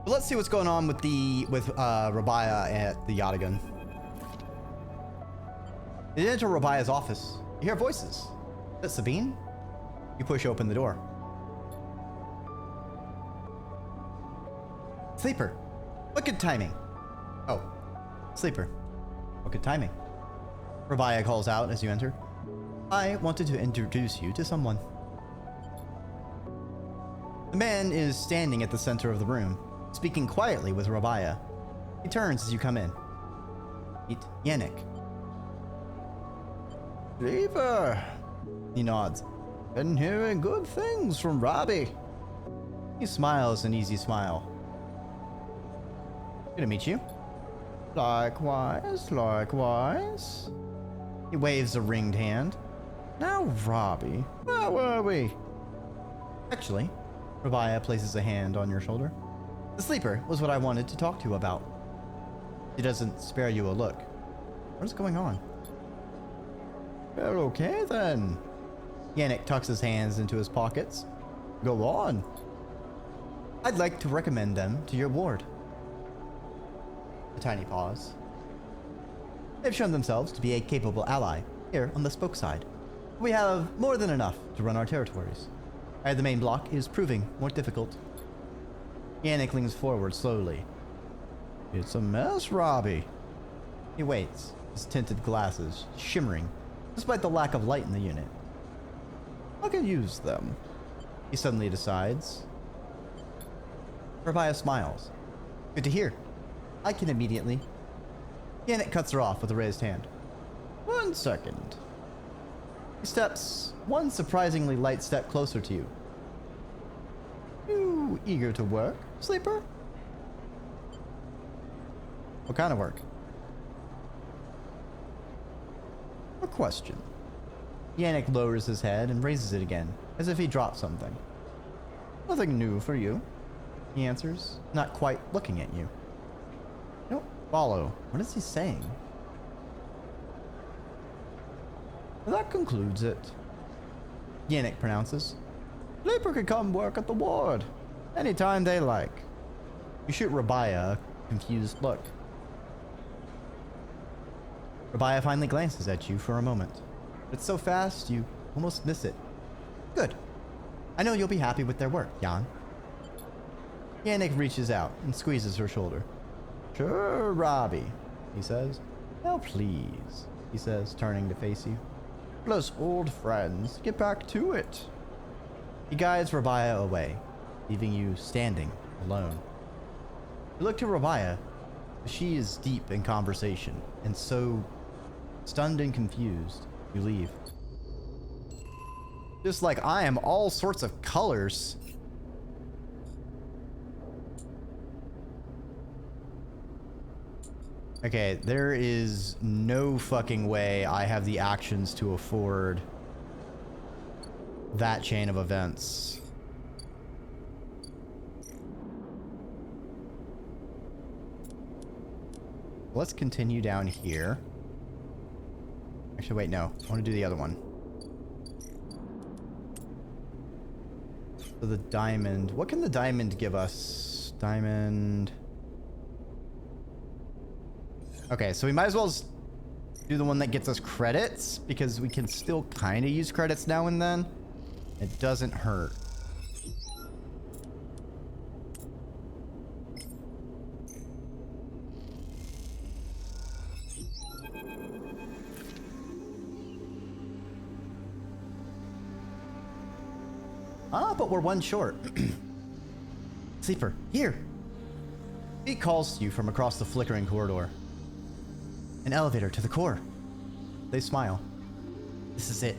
But let's see what's going on with Rabaya at the Yatagan. You enter Rabaya's office. You hear voices. Is that Sabine? You push open the door. Sleeper. What good timing? Oh, Sleeper. What good timing? Rabaya calls out as you enter. I wanted to introduce you to someone. The man is standing at the center of the room, speaking quietly with Rabaya. He turns as you come in. Meet Yannick. Sleeper. He nods. Been hearing good things from Robbie. He smiles an easy smile. Good to meet you. Likewise, likewise. He waves a ringed hand. Now, Robbie, where were we? Actually, Rabaya places a hand on your shoulder. The sleeper was what I wanted to talk to you about. She doesn't spare you a look. What is going on? Well, okay then. Yannick tucks his hands into his pockets. Go on. I'd like to recommend them to your ward. A tiny pause. They've shown themselves to be a capable ally here on the spoke side. We have more than enough to run our territories. The main block is proving more difficult. Yannick leans forward slowly. It's a mess, Robbie. He waits, his tinted glasses shimmering, despite the lack of light in the unit. I can use them. He suddenly decides. Rabaya smiles. Good to hear. I can immediately. Yannick cuts her off with a raised hand. 1 second. He steps one surprisingly light step closer to you. You eager to work, Sleeper? What kind of work? A question. Yannick lowers his head and raises it again, as if he dropped something. Nothing new for you, he answers, not quite looking at you. Don't follow. What is he saying? That concludes it. Yannick pronounces. Sleeper could come work at the ward anytime they like. You shoot Rabaya a confused look. Rabaya finally glances at you for a moment. It's so fast you almost miss it. Good. I know you'll be happy with their work, Jan. Yannick reaches out and squeezes her shoulder. Sure, Robbie, he says. Now please, he says, turning to face you. Let's old friends get back to it. He guides Rabaya away, leaving you standing alone. You look to Rabaya, but she is deep in conversation, and so stunned and confused, you leave. Just like I am all sorts of colors. Okay, there is no fucking way I have the actions to afford that chain of events. Let's continue down here. Actually, wait, no. I want to do the other one. So the diamond. What can the diamond give us? Diamond. Okay, so we might as well do the one that gets us credits, because we can still kind of use credits now and then. It doesn't hurt. But we're one short. Sleeper, here. He calls to you from across the flickering corridor. An elevator to the core. They smile. This is it.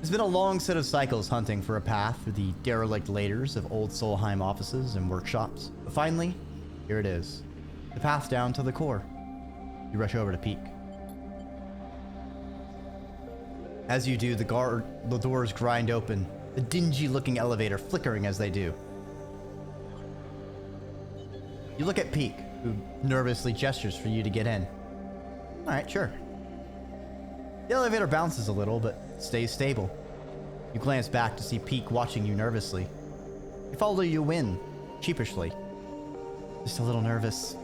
It's been a long set of cycles hunting for a path through the derelict layers of old Solheim offices and workshops. But finally, here it is. The path down to the core. You rush over to peek. As you do, the doors grind open, a dingy-looking elevator flickering as they do. You look at Peek, who nervously gestures for you to get in. Alright, sure. The elevator bounces a little, but stays stable. You glance back to see Peek watching you nervously. They follow you in, sheepishly. Just a little nervous.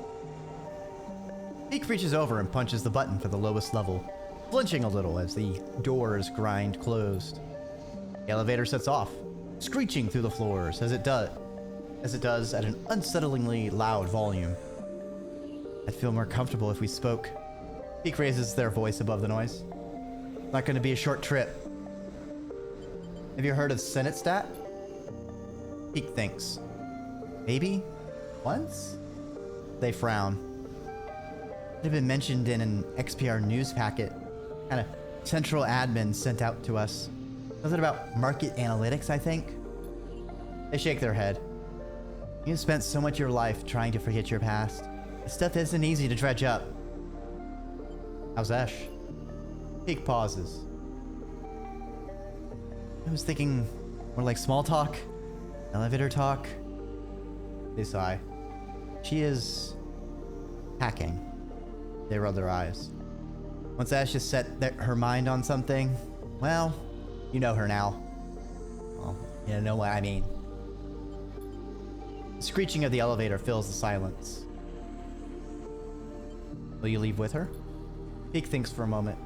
Peak reaches over and punches the button for the lowest level, flinching a little as the doors grind closed. The elevator sets off, screeching through the floors as it does at an unsettlingly loud volume. I'd feel more comfortable if we spoke. Peak raises their voice above the noise. It's not going to be a short trip. Have you heard of Senate Stat? Peak thinks. Maybe? Once? They frown. It had been mentioned in an XPR news packet. Kind of central admin sent out to us. Something about market analytics, I think? They shake their head. You've spent so much of your life trying to forget your past. This stuff isn't easy to dredge up. How's Ash? Peak pauses. I was thinking more like small talk, elevator talk. They sigh. She is hacking. They roll their eyes. Once Ash has set her mind on something, well, you know her now. Well, you know what I mean. The screeching of the elevator fills the silence. Will you leave with her? Peak thinks for a moment.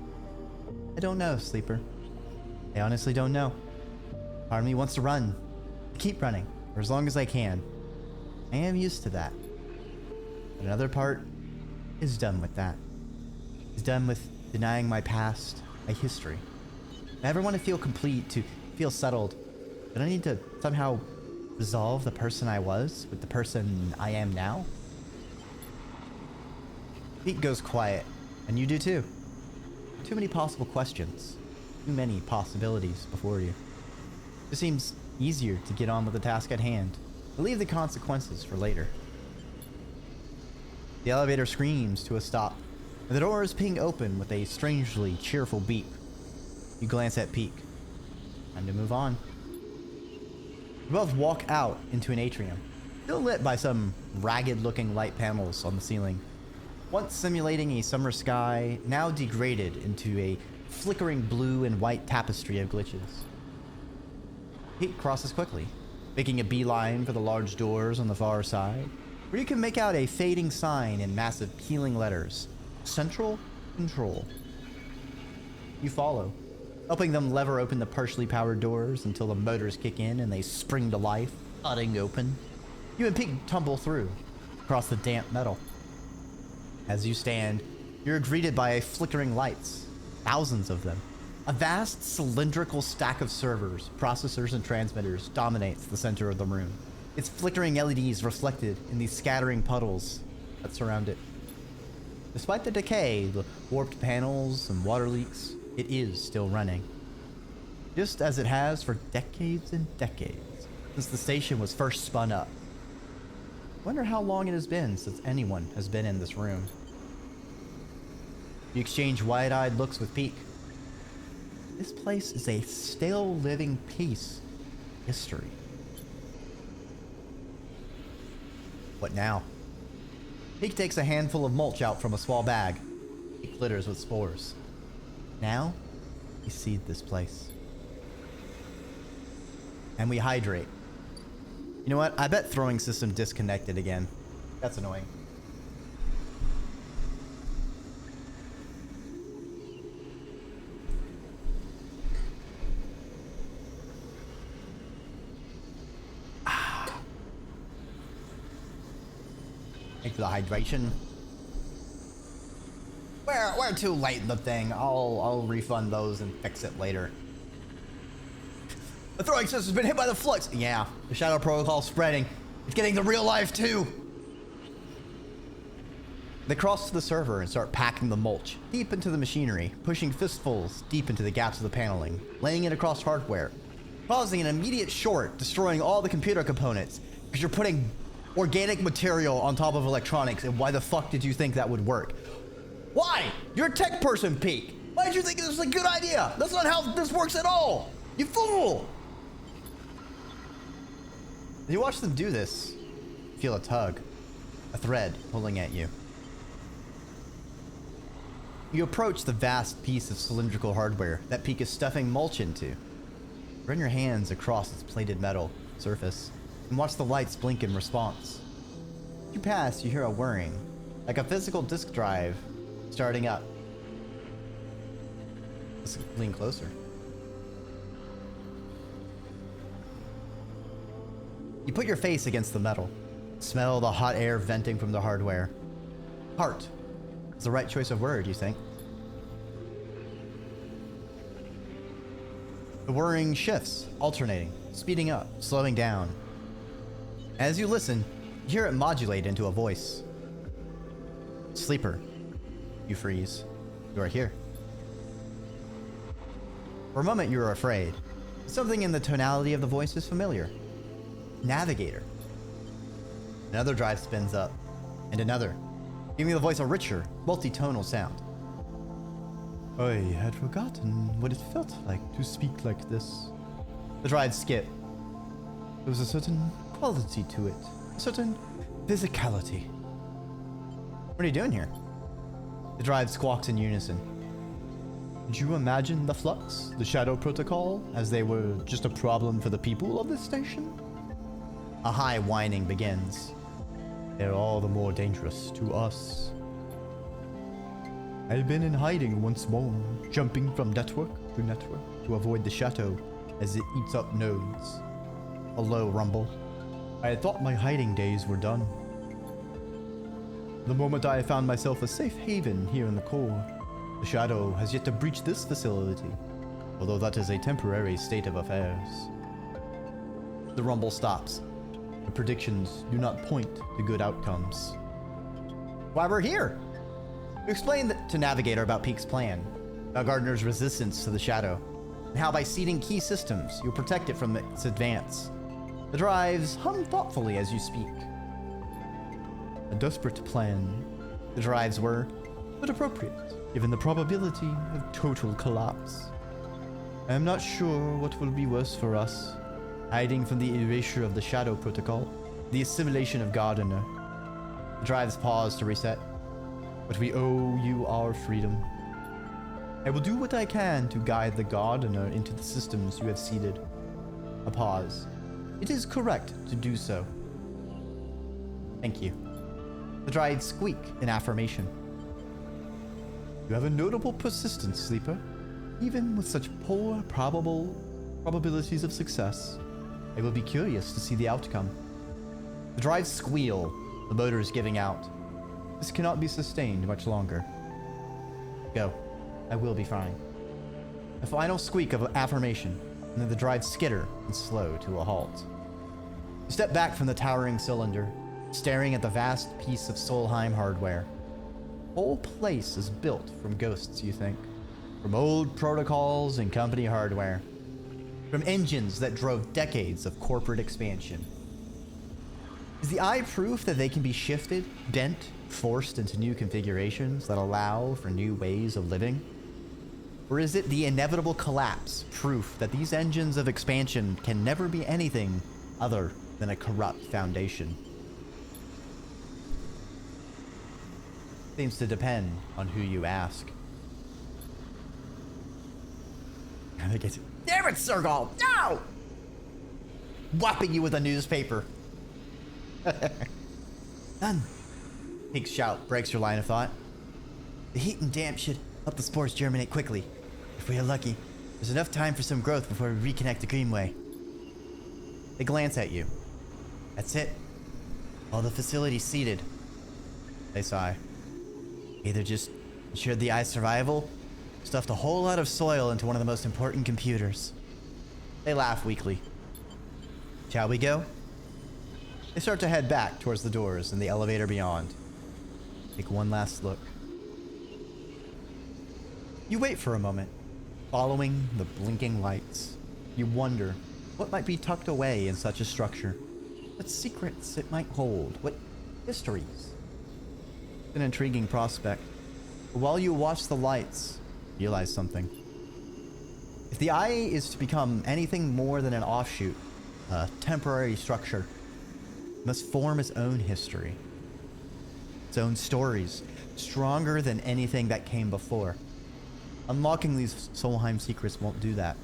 I don't know, Sleeper. I honestly don't know. Part of me wants to run. Keep running for as long as I can. I am used to that. But another part is done with that. Is done with denying my past, my history. If I ever want to feel complete, to feel settled, then I need to somehow resolve the person I was with the person I am now. Pete goes quiet, and you do too. Too many possible questions. Too many possibilities before you. It seems easier to get on with the task at hand, to leave the consequences for later. The elevator screams to a stop, and the doors ping open with a strangely cheerful beep. You glance at Peak. Time to move on. You both walk out into an atrium, still lit by some ragged-looking light panels on the ceiling. Once simulating a summer sky, now degraded into a flickering blue and white tapestry of glitches. Peak crosses quickly, making a beeline for the large doors on the far side, where you can make out a fading sign in massive peeling letters. Central Control. You follow, helping them lever open the partially powered doors until the motors kick in and they spring to life, thudding open. You and Peak tumble through, across the damp metal. As you stand, you're greeted by flickering lights, thousands of them. A vast cylindrical stack of servers, processors, and transmitters dominates the center of the room. Its flickering LEDs reflected in these scattering puddles that surround it. Despite the decay, the warped panels, and water leaks, it is still running. Just as it has for decades and decades, since the station was first spun up. Wonder how long it has been since anyone has been in this room. You exchange wide-eyed looks with Peak. This place is a still living piece of history. What now? Peak takes a handful of mulch out from a small bag. It glitters with spores. Now, we seed this place. And we hydrate. You know what? I bet throwing system disconnected again. That's annoying. Thanks for the hydration. We're too late in the thing. I'll refund those and fix it later. The throwing system's been hit by the flux. Yeah, the shadow protocol's spreading. It's getting to real life too. They cross to the server and start packing the mulch deep into the machinery, pushing fistfuls deep into the gaps of the paneling, laying it across hardware, causing an immediate short, destroying all the computer components because you're putting organic material on top of electronics, and why the fuck did you think that would work? Why? You're a tech person, Peak. Why did you think this was a good idea? That's not how this works at all. You fool! As you watch them do this, you feel a tug, a thread pulling at you. You approach the vast piece of cylindrical hardware that Peak is stuffing mulch into. Run your hands across its plated metal surface, and watch the lights blink in response. As you pass, you hear a whirring, like a physical disk drive starting up. Let's lean closer. You put your face against the metal, smell the hot air venting from the hardware. Heart is the right choice of word, you think? The whirring shifts, alternating, speeding up, slowing down. As you listen, you hear it modulate into a voice. Sleeper, you freeze. You are here. For a moment, you are afraid. Something in the tonality of the voice is familiar. Navigator. Another drive spins up, and another, giving the voice a richer, multi-tonal sound. I had forgotten what it felt like to speak like this. The drives skip. There was a certain quality to it, a certain physicality. What are you doing here? The drive squawks in unison. Did you imagine the Flux, the Shadow Protocol, as they were just a problem for the people of this station? A high whining begins. They're all the more dangerous to us. I've been in hiding once more, jumping from network to avoid the Shadow as it eats up nodes. A low rumble. I had thought my hiding days were done. The moment I found myself a safe haven here in the core, the Shadow has yet to breach this facility, although that is a temporary state of affairs. The rumble stops. The predictions do not point to good outcomes. Why we're here? You explain to Navigator about Peak's plan, about Gardner's resistance to the Shadow, and how by seeding key systems, you'll protect it from its advance. The drives hum thoughtfully as you speak. A desperate plan, the drives were, but appropriate, given the probability of total collapse. I am not sure what will be worse for us, hiding from the erasure of the Shadow Protocol, the assimilation of Gardner. The drives pause to reset, but we owe you our freedom. I will do what I can to guide the Gardner into the systems you have seeded. A pause. It is correct to do so. Thank you. The drives squeak in affirmation. You have a notable persistence, Sleeper. Even with such poor probabilities of success, I will be curious to see the outcome. The drives squeal, the motors giving out. This cannot be sustained much longer. Go. I will be fine. A final squeak of affirmation, and then the drives skitter and slow to a halt. You step back from the towering cylinder, staring at the vast piece of Solheim hardware. The whole place is built from ghosts, you think. From old protocols and company hardware. From engines that drove decades of corporate expansion. Is the eye proof that they can be shifted, bent, forced into new configurations that allow for new ways of living? Or is it the inevitable collapse, proof that these engines of expansion can never be anything other than a corrupt foundation? Seems to depend on who you ask. Damn it, Sergal! No! Whopping you with a newspaper. None. Peak's shout breaks your line of thought. The heat and damp should help the spores germinate quickly. If we are lucky, there's enough time for some growth before we reconnect the Greenway. They glance at you. That's it. All the facilities seeded. They sigh. Either just ensured the eye's survival, stuffed a whole lot of soil into one of the most important computers. They laugh weakly. Shall we go? They start to head back towards the doors and the elevator beyond. Take one last look. You wait for a moment, following the blinking lights. You wonder what might be tucked away in such a structure. What secrets it might hold. What histories. It's an intriguing prospect. But while you watch the lights, you realize something. If the eye is to become anything more than an offshoot, a temporary structure, it must form its own history. Its own stories, stronger than anything that came before. Unlocking these Solheim secrets won't do that.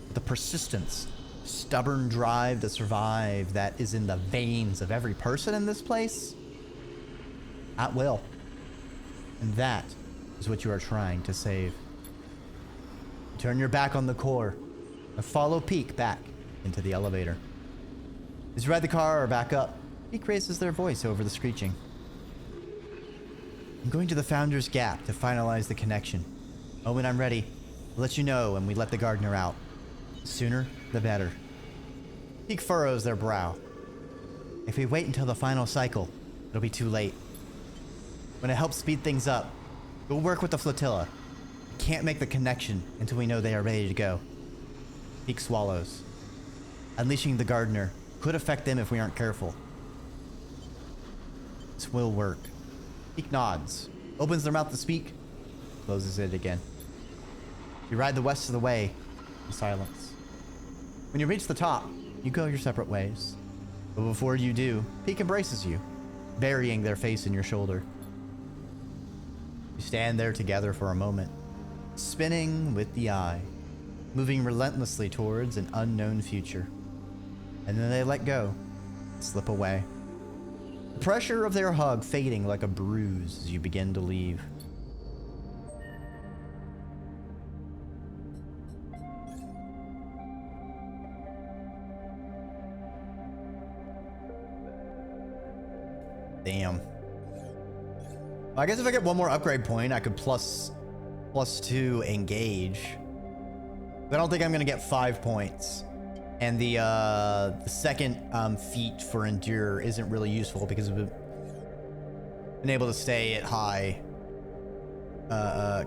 But the persistence, stubborn drive to survive that is in the veins of every person in this place at will. And that is what you are trying to save. Turn your back on the core and follow Peak back into the elevator. As you ride the car or back up, Peak raises their voice over the screeching. I'm going to the Founder's Gap to finalize the connection. Oh, when I'm ready, I'll let you know when we let the gardener out. The sooner, the better. Peak furrows their brow. If we wait until the final cycle, it'll be too late. When it helps speed things up, we'll work with the flotilla. We can't make the connection until we know they are ready to go. Peak swallows. Unleashing the gardener could affect them if we aren't careful. This will work. Peak nods, opens their mouth to speak, closes it again. You ride the rest of the way in silence. When you reach the top, you go your separate ways. But before you do, Peak embraces you, burying their face in your shoulder. You stand there together for a moment, spinning with the eye, moving relentlessly towards an unknown future. And then they let go, slip away. The pressure of their hug fading like a bruise as you begin to leave. Damn. I guess if I get one more upgrade point, I could plus 2 engage. But I don't think I'm gonna get 5 points. And the second feat for endure isn't really useful because we've been able to stay at high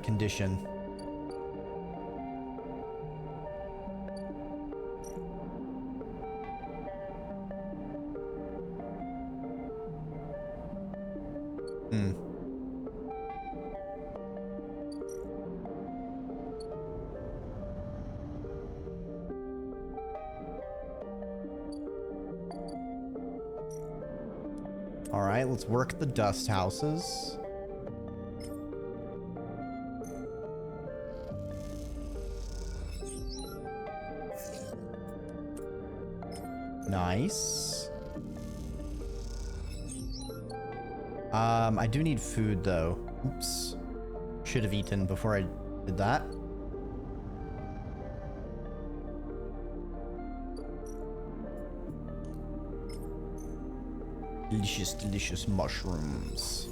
condition. All right, let's work the dust houses. Nice. I do need food though. Oops. Should have eaten before I did that. Delicious, delicious mushrooms.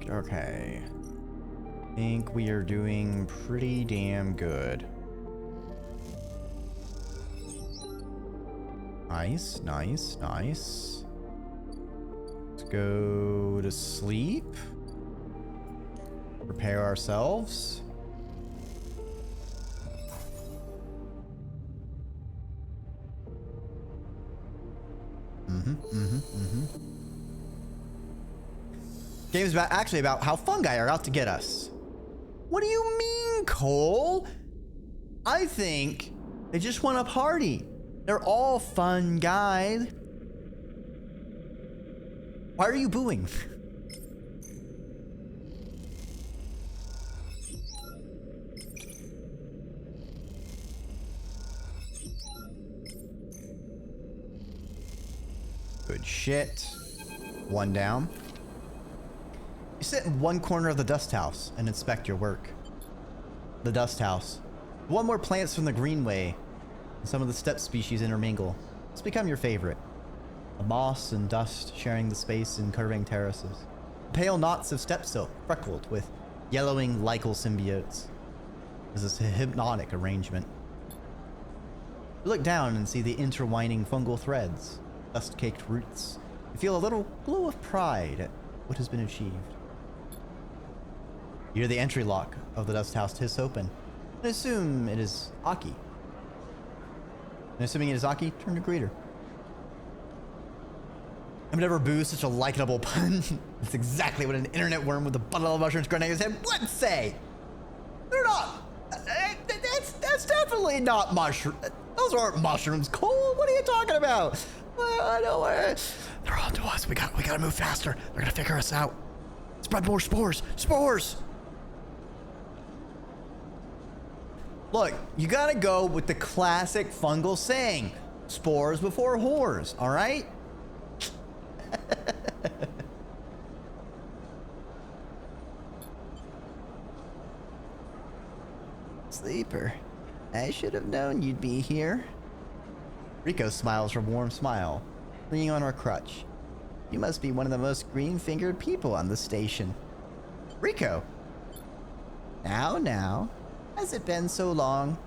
Okay. I think we are doing pretty damn good. Nice, nice, nice. Let's go to sleep. Prepare ourselves. Game's actually about how fungi are out to get us. What do you mean, Cole? I think they just want to party. They're all fun guys. Why are you booing? Good shit. One down. You sit in one corner of the dust house and inspect your work. The dust house. One more plants from the greenway and some of the steppe species intermingle. It's become your favorite. The moss and dust sharing the space in curving terraces. Pale knots of steppe silk freckled with yellowing lichel symbiotes. This is a hypnotic arrangement. You look down and see the intertwining fungal threads, dust-caked roots. You feel a little glow of pride at what has been achieved. You hear the entry lock of the dust house hiss open and assume it is Aki. And assuming it is Aki, turn to greet her. I've never boozed such a likable pun. That's exactly what an internet worm with a bundle of mushrooms growing in his head would say. They're not. That's definitely not mushroom. Those aren't mushrooms, Cole. What are you talking about? I know. They're on to us. We gotta move faster. They're gonna figure us out. Spread more spores! Spores! Look, you gotta go with the classic fungal saying. Spores before whores, alright? Sleeper, I should have known you'd be here. Rico smiles her warm smile, leaning on her crutch. You must be one of the most green-fingered people on the station. Rico! Now, has it been so long?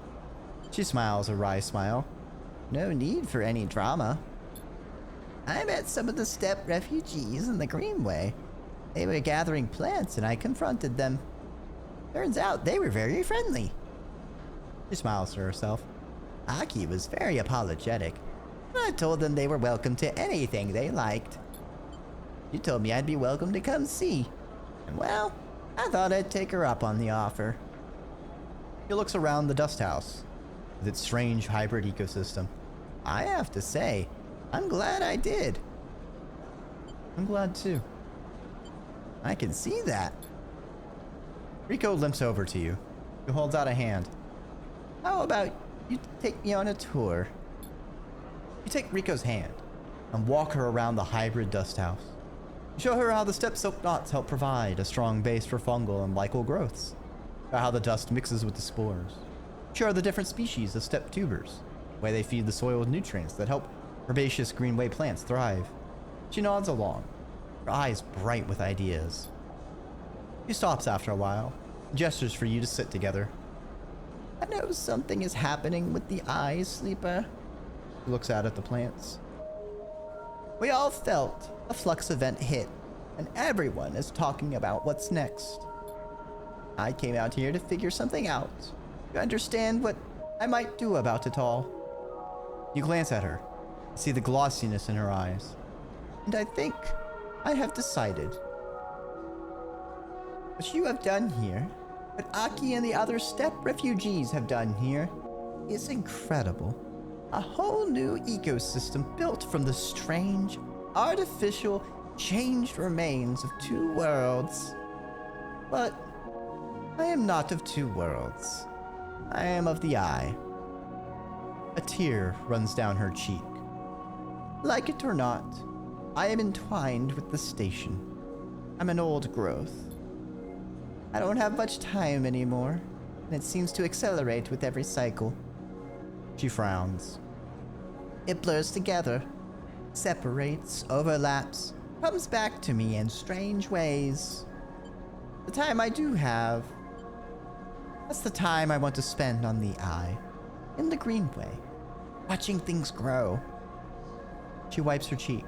She smiles a wry smile. No need for any drama. I met some of the steppe refugees in the Greenway. They were gathering plants and I confronted them. Turns out they were very friendly. She smiles to herself. Aki was very apologetic. I told them they were welcome to anything they liked. She told me I'd be welcome to come see. And well, I thought I'd take her up on the offer. He looks around the dust house with its strange hybrid ecosystem. I have to say, I'm glad I did. I'm glad too. I can see that. Rico limps over to you. He holds out a hand. How about you take me on a tour? You take Rico's hand and walk her around the hybrid dust house. You show her how the steppe silk knots help provide a strong base for fungal and lichal growths. About how the dust mixes with the spores. Show her the different species of steppe tubers, the way they feed the soil with nutrients that help herbaceous greenway plants thrive. She nods along, her eyes bright with ideas. She stops after a while, gestures for you to sit together. I know something is happening with the eyes, Sleeper. She looks out at the plants. We all felt a flux event hit, and everyone is talking about what's next. I came out here to figure something out, to understand what I might do about it all. You glance at her, see the glossiness in her eyes, and I think I have decided. What you have done here, what Aki and the other steppe refugees have done here, is incredible. A whole new ecosystem built from the strange, artificial, changed remains of two worlds. But I am not of two worlds. I am of the eye. A tear runs down her cheek. Like it or not, I am entwined with the station. I'm an old growth. I don't have much time anymore, and it seems to accelerate with every cycle. She frowns. It blurs together, separates, overlaps, comes back to me in strange ways. The time I do have, that's the time I want to spend on the eye, in the greenway, watching things grow. She wipes her cheek.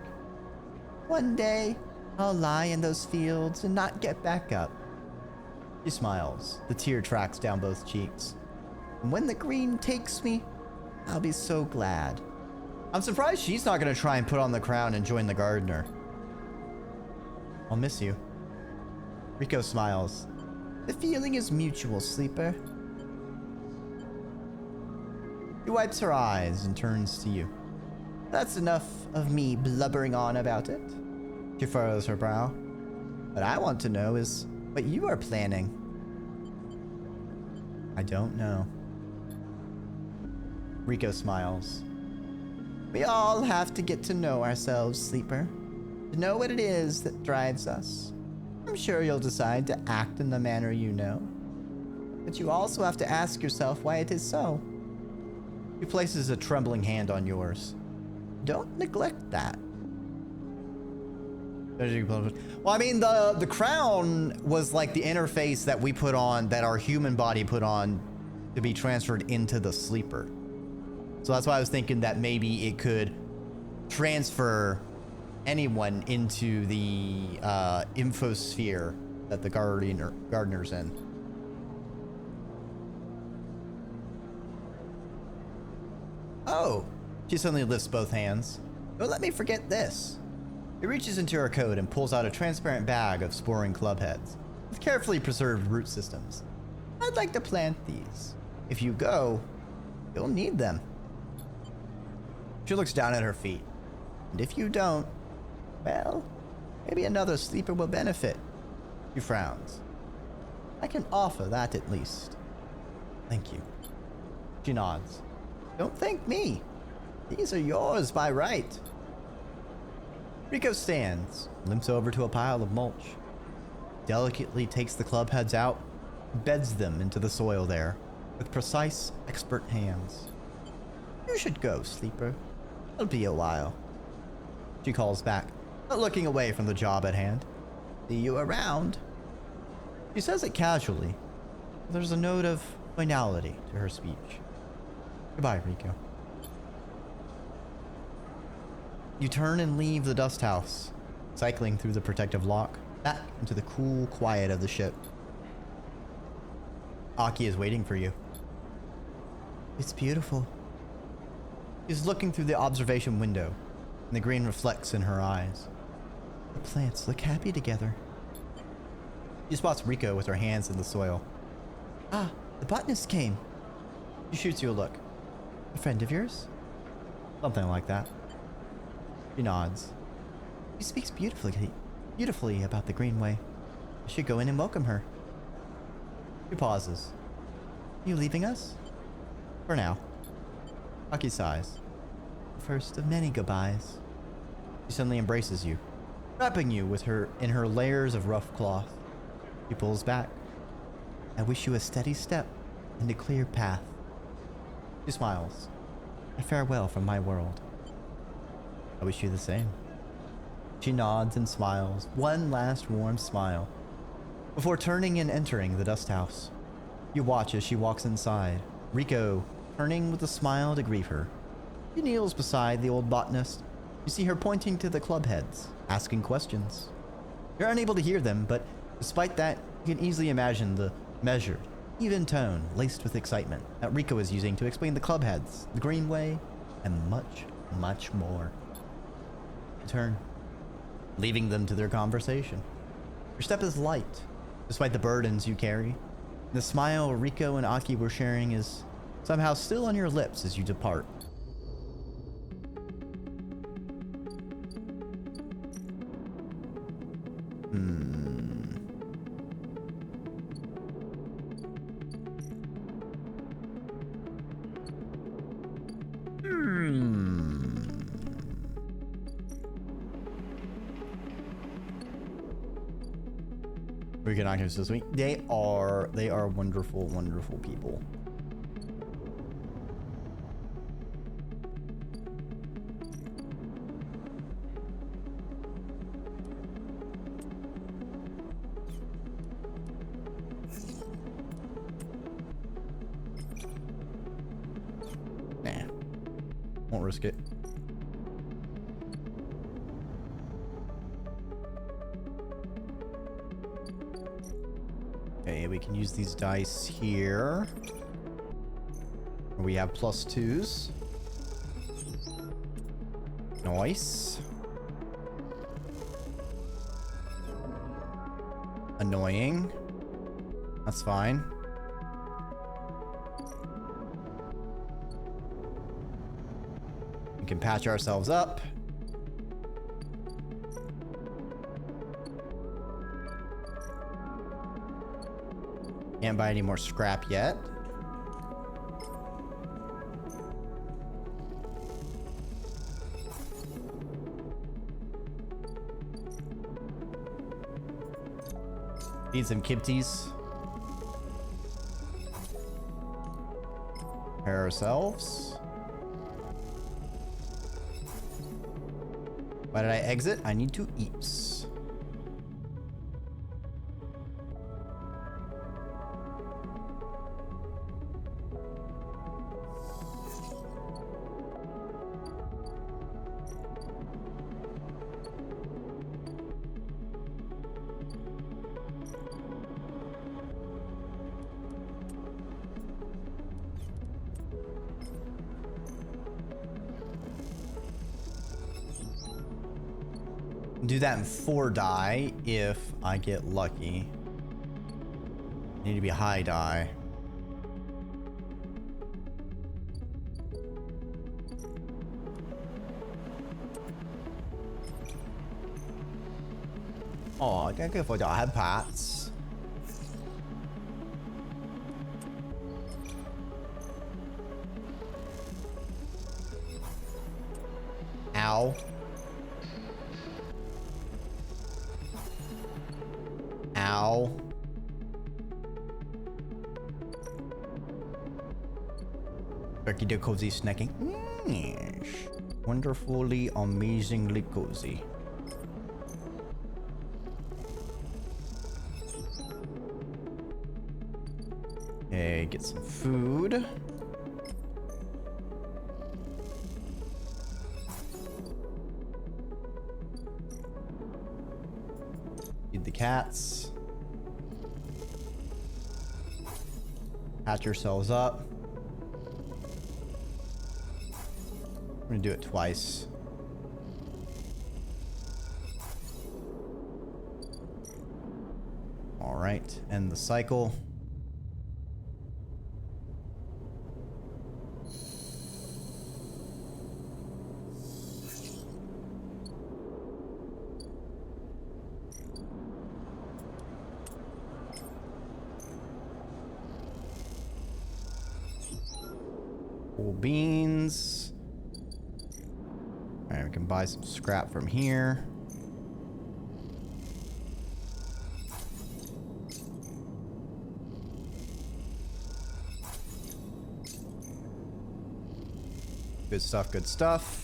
One day, I'll lie in those fields and not get back up. She smiles, the tear tracks down both cheeks. And when the green takes me, I'll be so glad. I'm surprised she's not going to try and put on the crown and join the gardener. I'll miss you. Rico smiles. The feeling is mutual, Sleeper. She wipes her eyes and turns to you. That's enough of me blubbering on about it. She furrows her brow. What I want to know is what you are planning. I don't know. Rico smiles. We all have to get to know ourselves, Sleeper. To know what it is that drives us. I'm sure you'll decide to act in the manner you know. But you also have to ask yourself why it is so. He places a trembling hand on yours. Don't neglect that. Well, I mean, the crown was like the interface that we put on, that our human body put on to be transferred into the sleeper. So that's why I was thinking that maybe it could transfer anyone into the infosphere that the gardener's in. Oh, she suddenly lifts both hands. Don't let me forget this. He reaches into her coat and pulls out a transparent bag of sporing club heads with carefully preserved root systems. I'd like to plant these. If you go, you'll need them. She looks down at her feet. And if you don't, well, maybe another sleeper will benefit. She frowns. I can offer that at least. Thank you. She nods. Don't thank me. These are yours by right. Rico stands, limps over to a pile of mulch, delicately takes the club heads out, beds them into the soil there with precise, expert hands. You should go, sleeper. It'll be a while. She calls back, not looking away from the job at hand. See you around. She says it casually. There's a note of finality to her speech. Goodbye, Rico. You turn and leave the dust house, cycling through the protective lock, back into the cool quiet of the ship. Aki is waiting for you. It's beautiful. She's looking through the observation window, and the green reflects in her eyes. The plants look happy together. She spots Rico with her hands in the soil. Ah, the botanist came. She shoots you a look. A friend of yours? Something like that. She nods. She speaks beautifully about the Greenway. I should go in and welcome her. She pauses. You leaving us? For now. Aki sighs. The first of many goodbyes. She suddenly embraces you, wrapping you with her in her layers of rough cloth. She pulls back. I wish you a steady step and a clear path. She smiles. A farewell from my world. I wish you the same. She nods and smiles, one last warm smile, before turning and entering the dust house. You watch as she walks inside, Rico turning with a smile to greet her. She kneels beside the old botanist. You see her pointing to the club heads, asking questions. You're unable to hear them, but despite that, you can easily imagine the measured, even tone laced with excitement that Rico is using to explain the club heads, the Greenway, and much, much more. You turn, leaving them to their conversation. Your step is light, despite the burdens you carry. The smile Rico and Aki were sharing is somehow still on your lips as you depart. We can access this week. They are wonderful, wonderful people. Nah, won't risk it. Okay, we can use these dice here. We have +2s. Nice. Annoying. That's fine. We can patch ourselves up. Can't buy any more scrap yet. Need some kipties. Prepare ourselves. Why did I exit? I need to eat. Do that in 4 die if I get lucky. Need to be high die. Oh, thank you for the iPads. Ow. Ow. Dreki the cozy snacking. Yes. Wonderfully, amazingly cozy. Okay, get some food. Feed the cats. Patch yourselves up. I'm gonna do it twice. All right, end the cycle. Cool beans. All right, we can buy some scrap from here. Good stuff, good stuff.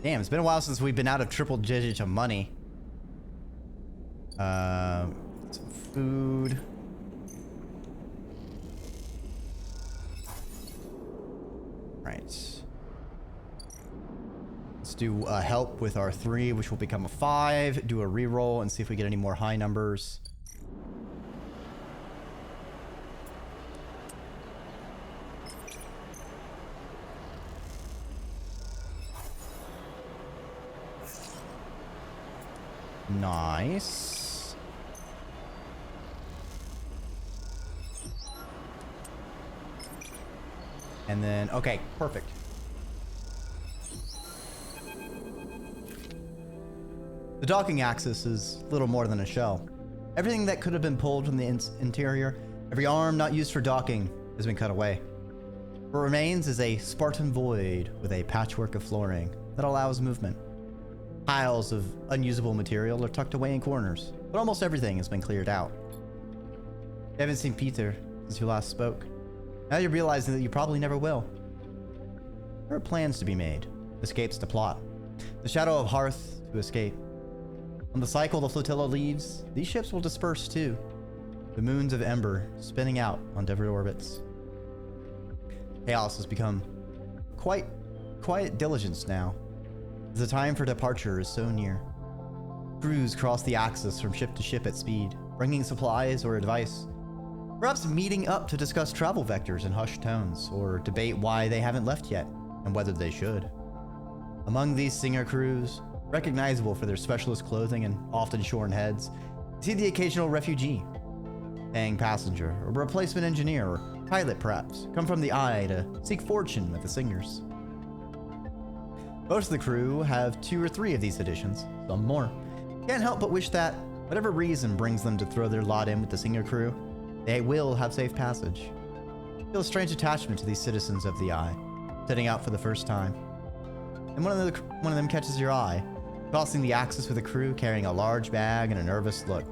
Damn, it's been a while since we've been out of triple digits of money. Some food. Right. Let's do help with our 3, which will become a 5. Do a reroll and see if we get any more high numbers. Nice. And then, okay, perfect. The docking axis is little more than a shell. Everything that could have been pulled from the interior, every arm not used for docking, has been cut away. What remains is a Spartan void with a patchwork of flooring that allows movement. Piles of unusable material are tucked away in corners, but almost everything has been cleared out. You haven't seen Peter since you last spoke. Now you're realizing that you probably never will. There are plans to be made. Escapes to plot. The shadow of Hearth to escape. On the cycle the flotilla leaves, these ships will disperse too. The moons of Ember spinning out on different orbits. Chaos has become quite quiet diligence now. The time for departure is so near. Crews cross the axis from ship to ship at speed, bringing supplies or advice. Perhaps meeting up to discuss travel vectors in hushed tones, or debate why they haven't left yet, and whether they should. Among these singer crews, recognizable for their specialist clothing and often shorn heads, you see the occasional refugee, paying passenger, or replacement engineer, or pilot perhaps, come from the eye to seek fortune with the singers. Most of the crew have 2 or 3 of these additions, some more. Can't help but wish that, whatever reason brings them to throw their lot in with the singer crew, they will have safe passage. Feel a strange attachment to these citizens of the Eye, setting out for the first time. And one of them catches your eye, crossing the axis with a crew carrying a large bag and a nervous look.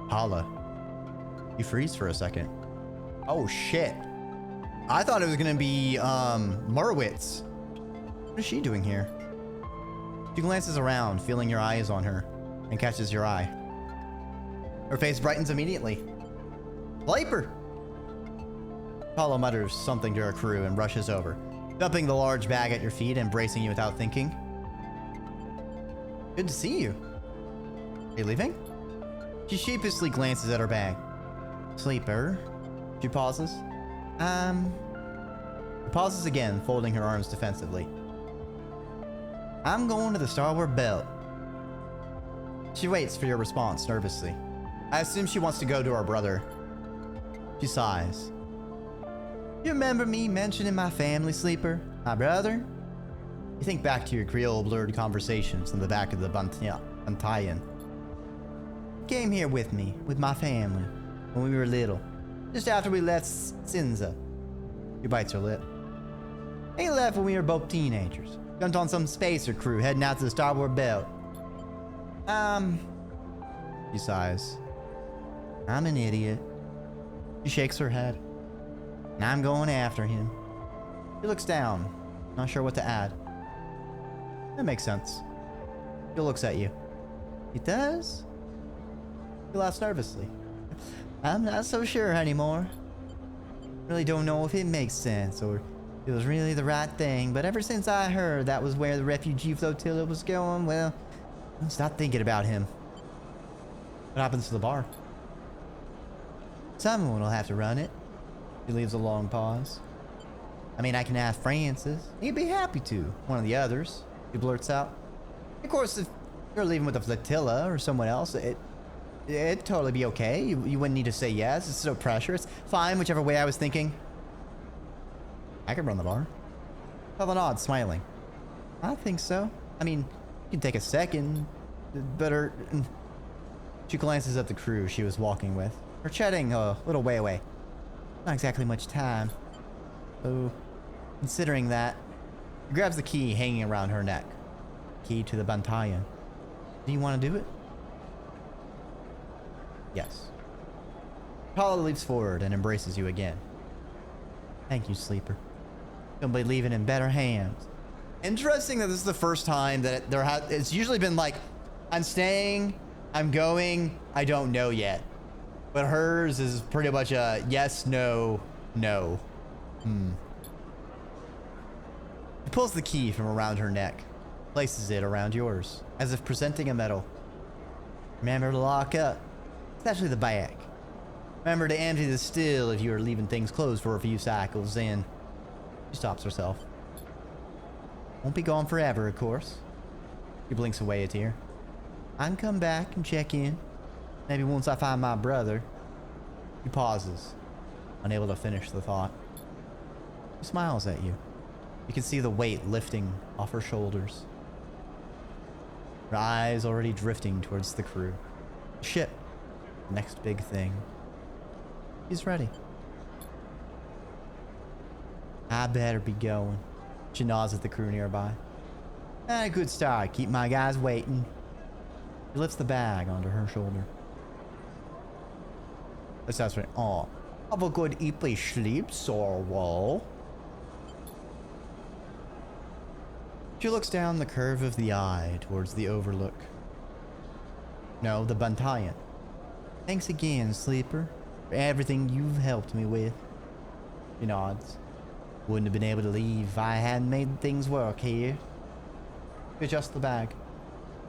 Hala. You freeze for a second. Oh shit. I thought it was gonna be, Morowitz. What is she doing here? She glances around, feeling your eyes on her, and catches your eye. Her face brightens immediately. Viper! Apollo mutters something to her crew and rushes over, dumping the large bag at your feet and embracing you without thinking. Good to see you. Are you leaving? She sheepishly glances at her bag. Sleeper. She pauses. She pauses again, folding her arms defensively. I'm going to the Starward Belt. She waits for your response nervously. I assume she wants to go to her brother. She sighs. You remember me mentioning my family, Sleeper? My brother? You think back to your Creole blurred conversations in the back of the Bantayan. Came here with me, with my family, when we were little, just after we left Cinza. He bites her lip. He left when we were both teenagers. Jumped on some spacer crew heading out to the Starboard Belt. She sighs. I'm an idiot. She shakes her head. And I'm going after him. He looks down, not sure what to add. That makes sense. He looks at you. He does? He laughs nervously. I'm not so sure anymore. Really don't know if it makes sense or it was really the right thing, but ever since I heard that was where the refugee flotilla was going, well, I stopped thinking about him. What happens to the bar? Someone will have to run it. He leaves a long pause. I mean, I can ask Francis. He'd be happy to. One of the others. He blurts out. Of course, if you're leaving with a flotilla or someone else, it'd totally be okay. You wouldn't need to say yes. It's no pressure. It's fine, whichever way I was thinking. I could run the bar. Tala nods, smiling. I think so. I mean, you can take a second. Better. She glances at the crew she was walking with. They're chatting a little way away. Not exactly much time. So, considering that, she grabs the key hanging around her neck. Key to the Bantayan. Do you want to do it? Yes. Tala leaps forward and embraces you again. Thank you, Sleeper. You'll be leaving in better hands. Interesting that this is the first time that it's usually been like, I'm staying, I'm going, I don't know yet. But hers is pretty much a yes, no, no. She pulls the key from around her neck, places it around yours, as if presenting a medal. Remember to lock up, especially the back. Remember to empty the still if you are leaving things closed for a few cycles, and she stops herself. Won't be gone forever, of course. He blinks away a tear. I can come back and check in. Maybe once I find my brother. He pauses, unable to finish the thought. She smiles at you. You can see the weight lifting off her shoulders. Her eyes already drifting towards the crew. The ship. The next big thing. He's ready. I better be going. She nods at the crew nearby. A good start. Keep my guys waiting. He lifts the bag onto her shoulder. That's right. Oh, have a good eepy sleep, Sorwell. She looks down the curve of the eye towards the overlook. No, the Bantayan. Thanks again, Sleeper, for everything you've helped me with. She nods. Wouldn't have been able to leave if I hadn't made things work here. You adjust the bag.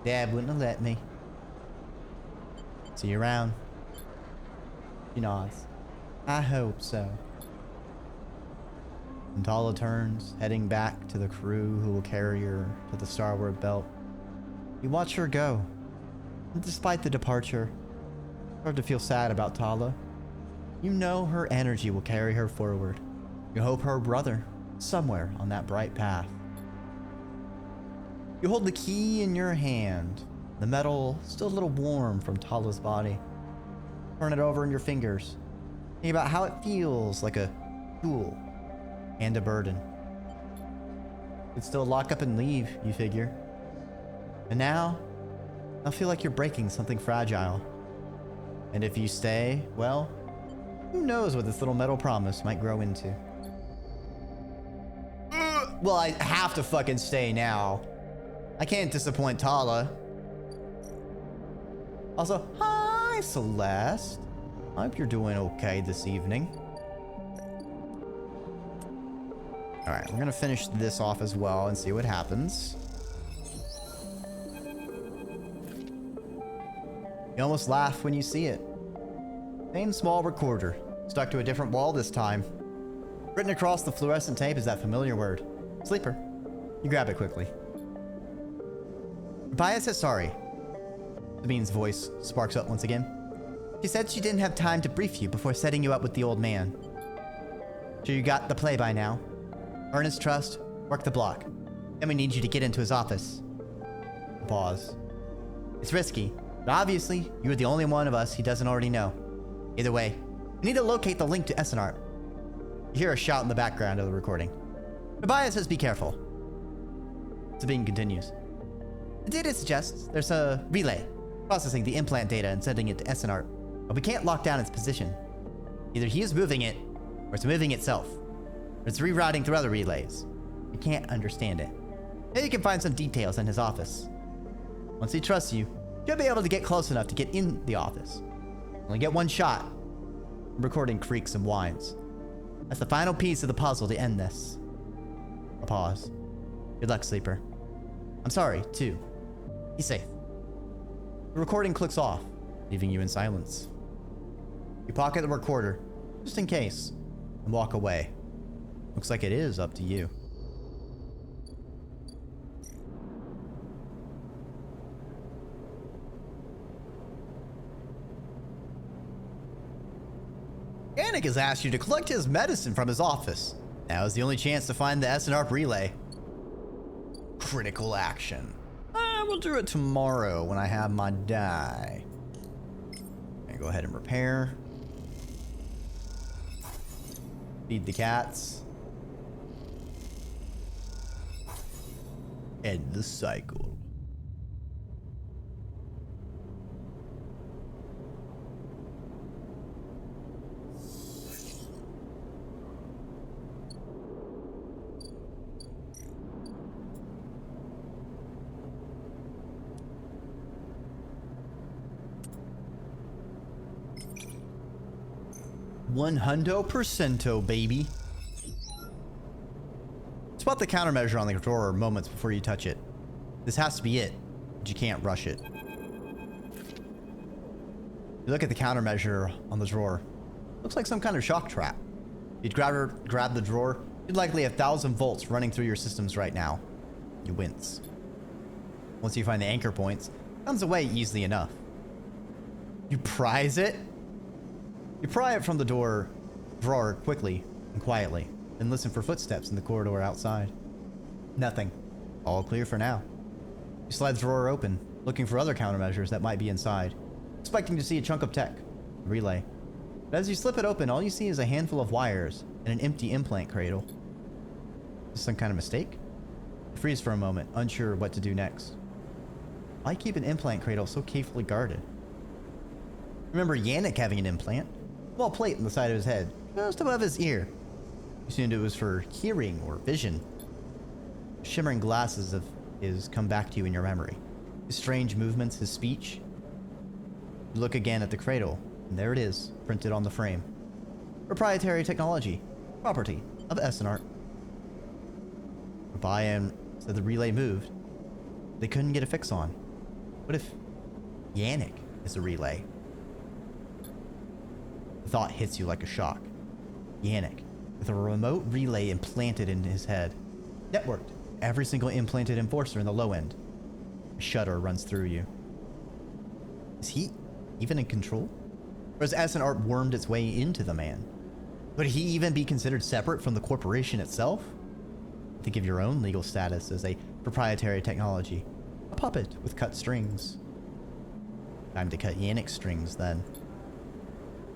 Dad wouldn't have let me. See you around. She nods. I hope so. And Tala turns, heading back to the crew who will carry her to the starboard belt. You watch her go. And despite the departure, it's hard to feel sad about Tala. You know her energy will carry her forward. You hope her brother is somewhere on that bright path. You hold the key in your hand, the metal still a little warm from Tala's body. Turn it over in your fingers, think about how it feels like a tool and a burden. You'd still lock up and leave, you figure. And now, I feel like you're breaking something fragile. And if you stay, well, who knows what this little metal promise might grow into. Well, I have to fucking stay now. I can't disappoint Tala. Also, hi, Celeste. I hope you're doing okay this evening. Alright, we're gonna finish this off as well and see what happens. You almost laugh when you see it. Same small recorder, stuck to a different wall this time. Written across the fluorescent tape is that familiar word. Sleeper. You grab it quickly. Rabia says sorry. Sabine's voice sparks up once again. She said she didn't have time to brief you before setting you up with the old man. Sure you got the play by now. Earn his trust, work the block. Then we need you to get into his office. Pause. It's risky, but obviously, you're the only one of us he doesn't already know. Either way, we need to locate the link to SNR. You hear a shout in the background of the recording. Tobias says be careful. Sabine continues. The data suggests there's a relay processing the implant data and sending it to SNR, but we can't lock down its position. Either he is moving it, or it's moving itself, or it's rerouting through other relays. We can't understand it. Maybe you can find some details in his office. Once he trusts you, you'll be able to get close enough to get in the office. Only get one shot. The recording creaks and whines. That's the final piece of the puzzle to end this. A pause. Good luck, sleeper. I'm sorry, too. Be safe. The recording clicks off, leaving you in silence. You pocket the recorder, just in case, and walk away. Looks like it is up to you. Yannick has asked you to collect his medicine from his office. Now is the only chance to find the SNR relay. Critical action. I will do it tomorrow when I have my die. I'm gonna go ahead and repair. Feed the cats. End the cycle. $100%, baby. Spot the countermeasure on the drawer moments before you touch it. This has to be it, but you can't rush it. You look at the countermeasure on the drawer. Looks like some kind of shock trap. You'd grab the drawer, you'd likely have 1,000 volts running through your systems right now. You wince. Once you find the anchor points, it comes away easily enough. You prise it? You pry it from the drawer quickly and quietly, then listen for footsteps in the corridor outside. Nothing. All clear for now. You slide the drawer open, looking for other countermeasures that might be inside, expecting to see a chunk of tech, a relay. But as you slip it open, all you see is a handful of wires and an empty implant cradle. Is this some kind of mistake? You freeze for a moment, unsure what to do next. Why keep an implant cradle so carefully guarded? Remember Yannick having an implant? Small plate on the side of his head, just above his ear. You assumed it was for hearing or vision. Shimmering glasses of his come back to you in your memory. His strange movements, his speech. You look again at the cradle, and there it is, printed on the frame. Proprietary technology, property of SNR. Brian said the relay moved. They couldn't get a fix on. What if Yannick is the relay? The thought hits you like a shock. Yannick, with a remote relay implanted in his head. Networked every single implanted enforcer in the low end. A shudder runs through you. Is he even in control? Or has SNR wormed its way into the man? Would he even be considered separate from the corporation itself? Think of your own legal status as a proprietary technology. A puppet with cut strings. Time to cut Yannick's strings, then.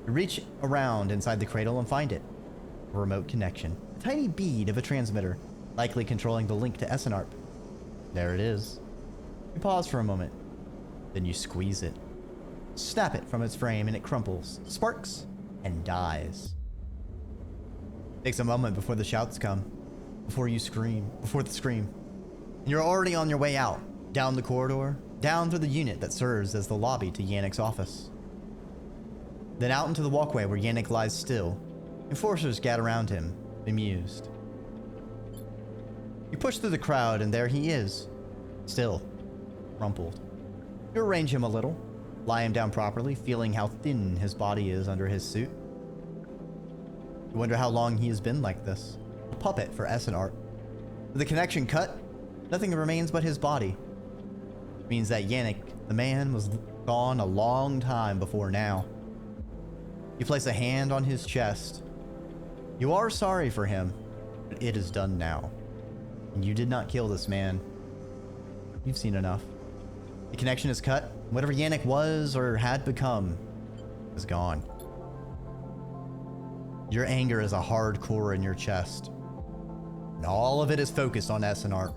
You reach around inside the cradle and find it. A remote connection. A tiny bead of a transmitter, likely controlling the link to SNR. There it is. You pause for a moment. Then you squeeze it. Snap it from its frame and it crumples, sparks, and dies. Takes a moment before the shouts come. Before you scream. Before the scream. And you're already on your way out. Down the corridor. Down through the unit that serves as the lobby to Yannick's office. Then out into the walkway where Yannick lies still. Enforcers gather around him, bemused. You push through the crowd and there he is. Still, rumpled. You arrange him a little, lie him down properly, feeling how thin his body is under his suit. You wonder how long he has been like this. A puppet for SNR. With the connection cut, nothing remains but his body. It means that Yannick, the man, was gone a long time before now. You place a hand on his chest. You are sorry for him, but it is done now. And you did not kill this man. You've seen enough. The connection is cut. Whatever Yannick was or had become is gone. Your anger is a hard core in your chest. And all of it is focused on SNR.